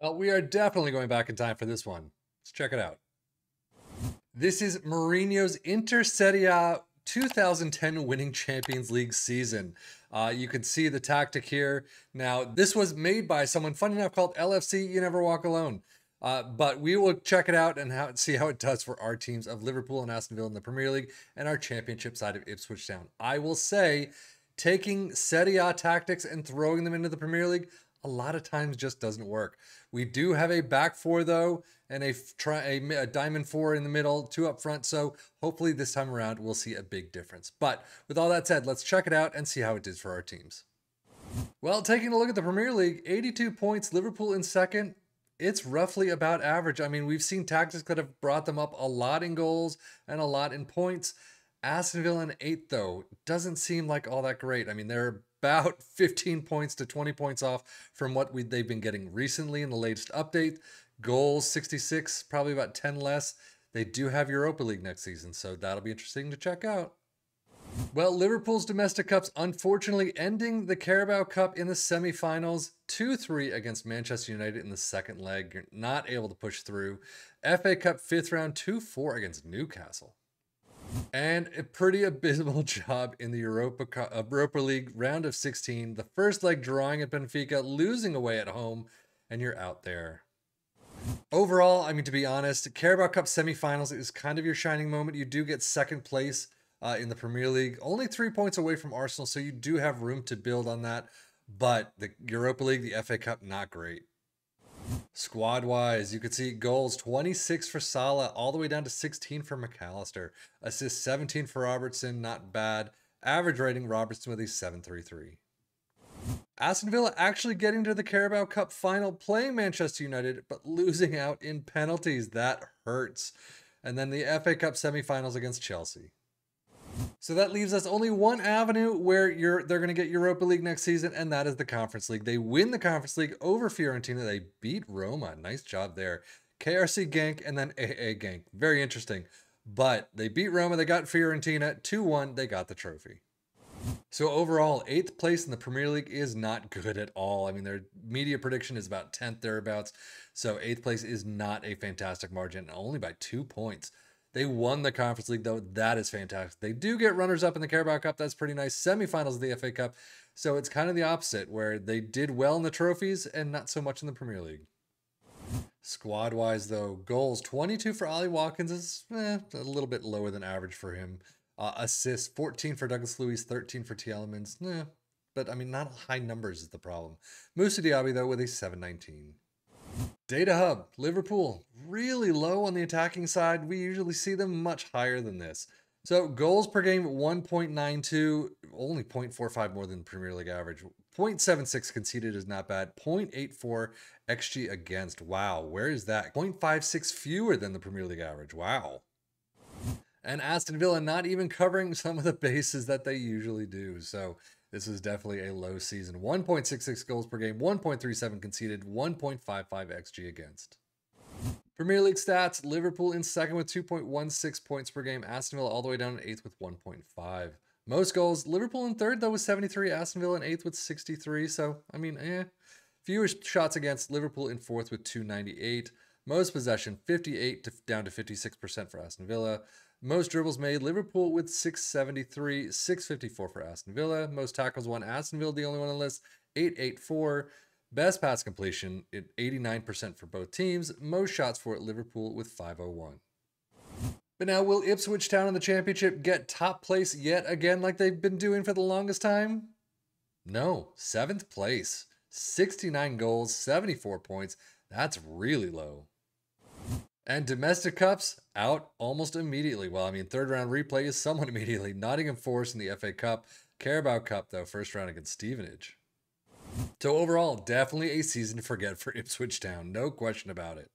Well, we are definitely going back in time for this one. Let's check it out. This is Mourinho's Inter Serie 2010 winning Champions League season. You can see the tactic here. Now, this was made by someone funny enough called LFC You Never Walk Alone. But we will check it out and see how it does for our teams of Liverpool and Aston Villa in the Premier League and our championship side of Ipswich Town. I will say, taking Serie A tactics and throwing them into the Premier League a lot of times just doesn't work. We do have a back four though, and a diamond four in the middle, two up front. So hopefully this time around we'll see a big difference. But with all that said, let's check it out and see how it did for our teams. Well, taking a look at the Premier League, 82 points, Liverpool in second. It's roughly about average. I mean, we've seen tactics that have brought them up a lot in goals and a lot in points. Aston Villa in eighth, though, doesn't seem like all that great. I mean, they're about 15 points to 20 points off from what they've been getting recently in the latest update. Goals, 66, probably about 10 less. They do have Europa League next season, so that'll be interesting to check out. Well, Liverpool's domestic cups unfortunately ending the Carabao Cup in the semi-finals, 2-3 against Manchester United in the second leg. You're not able to push through. FA Cup fifth round, 2-4 against Newcastle. And a pretty abysmal job in the Europa League round of 16. The first leg drawing at Benfica, losing away at home, and you're out there. Overall, I mean, to be honest, Carabao Cup semifinals is kind of your shining moment. You do get second place in the Premier League, only 3 points away from Arsenal, so you do have room to build on that. But the Europa League, the FA Cup, not great. Squad-wise, you could see goals 26 for Salah, all the way down to 16 for McAllister. Assists 17 for Robertson, not bad. Average rating, Robertson with a 7.33. Aston Villa actually getting to the Carabao Cup final, playing Manchester United, but losing out in penalties. That hurts. And then the FA Cup semi-finals against Chelsea. So that leaves us only one avenue where they're going to get Europa League next season, and that is the Conference League. They win the Conference League over Fiorentina. They beat Roma. Nice job there. KRC Genk and then AA Genk. Very interesting. But they beat Roma. They got Fiorentina 2-1. They got the trophy. So overall, 8th place in the Premier League is not good at all. I mean, their media prediction is about 10th thereabouts. So 8th place is not a fantastic margin, only by 2 points. They won the Conference League, though. That is fantastic. They do get runners-up in the Carabao Cup. That's pretty nice. Semifinals of the FA Cup. So it's kind of the opposite, where they did well in the trophies and not so much in the Premier League. Squad-wise, though, goals. 22 for Ollie Watkins is a little bit lower than average for him. Assists, 14 for Douglas Luiz, 13 for Tielemans. But, I mean, not high numbers is the problem. Moussa Diaby, though, with a 7.19. Data Hub, Liverpool, really low on the attacking side. We usually see them much higher than this. So goals per game, 1.92, only 0.45 more than the Premier League average. 0.76 conceded is not bad. 0.84 XG against. Wow, where is that? 0.56 fewer than the Premier League average. Wow. And Aston Villa not even covering some of the bases that they usually do. So this is definitely a low season. 1.66 goals per game, 1.37 conceded, 1.55 XG against. Premier League stats, Liverpool in second with 2.16 points per game. Aston Villa all the way down in 8th with 1.5. Most goals, Liverpool in third, though, with 73. Aston Villa in 8th with 63. So, I mean, Fewer shots against, Liverpool in 4th with 298. Most possession, 58 down to 56% for Aston Villa. Most dribbles made, Liverpool with 673, 654 for Aston Villa. Most tackles won, Aston Villa the only one on the list, 884. Best pass completion at 89% for both teams. Most shots for Liverpool with 501. But now, will Ipswich Town in the championship get top place yet again like they've been doing for the longest time? No, 7th place. 69 goals, 74 points. That's really low. And domestic cups out almost immediately. Well, I mean, third round replay is somewhat immediately. Nottingham Forest in the FA Cup. Carabao Cup, though, first round against Stevenage. So overall, definitely a season to forget for Ipswich Town. No question about it.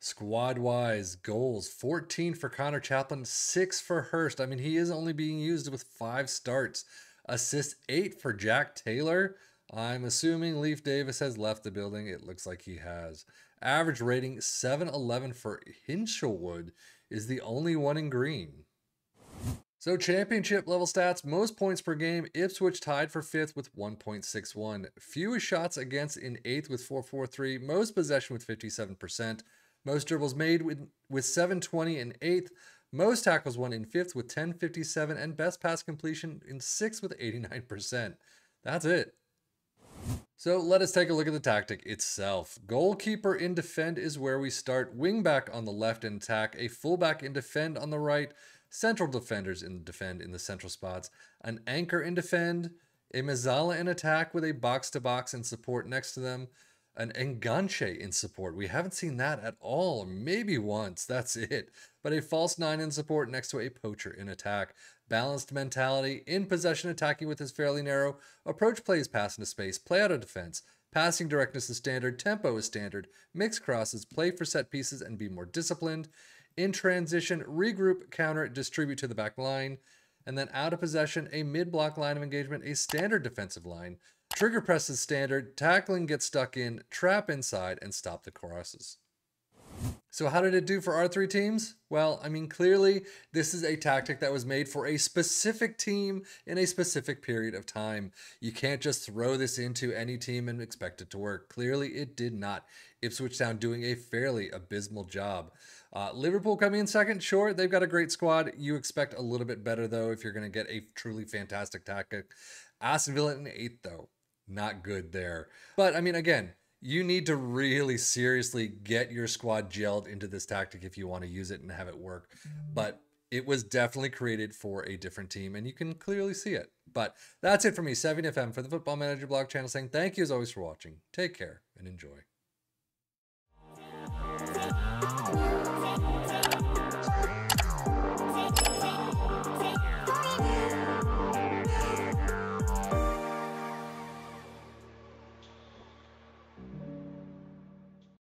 Squad-wise, goals. 14 for Connor Chaplin, 6 for Hurst. I mean, he is only being used with 5 starts. Assists, 8 for Jack Taylor. I'm assuming Leif Davis has left the building. It looks like he has. Average rating 7.11 for Hinchelwood is the only one in green. So championship level stats, most points per game, Ipswich tied for 5th with 1.61. Fewest shots against in 8th with 443. Most possession with 57%. Most dribbles made with 720 in 8th. Most tackles won in 5th with 1057. And best pass completion in 6th with 89%. That's it. So let us take a look at the tactic itself. Goalkeeper in defend is where we start. Wingback on the left in attack. A fullback in defend on the right. Central defenders in defend in the central spots. An anchor in defend. A mezzala in attack with a box-to-box and support next to them. An enganche in support. We haven't seen that at all. Maybe once. That's it. But a false 9 in support next to a poacher in attack. Balanced mentality. In possession attacking with his fairly narrow. Approach plays pass into space. Play out of defense. Passing directness is standard. Tempo is standard. Mix crosses. Play for set pieces and be more disciplined. In transition, regroup, counter, distribute to the back line. And then out of possession, a mid-block line of engagement, a standard defensive line. Trigger press is standard, tackling gets stuck in, trap inside, and stop the crosses. So how did it do for our 3 teams? Well, I mean, clearly this is a tactic that was made for a specific team in a specific period of time. You can't just throw this into any team and expect it to work. Clearly it did not. Ipswich Town doing a fairly abysmal job. Liverpool coming in second, sure, they've got a great squad. You expect a little bit better, though, if you're going to get a truly fantastic tactic. Aston Villa in 8th, though. Not good there. But, I mean, again, you need to really seriously get your squad gelled into this tactic if you want to use it and have it work. But it was definitely created for a different team, and you can clearly see it. But that's it for me, 7FM, for the Football Manager blog channel, saying thank you as always for watching. Take care and enjoy.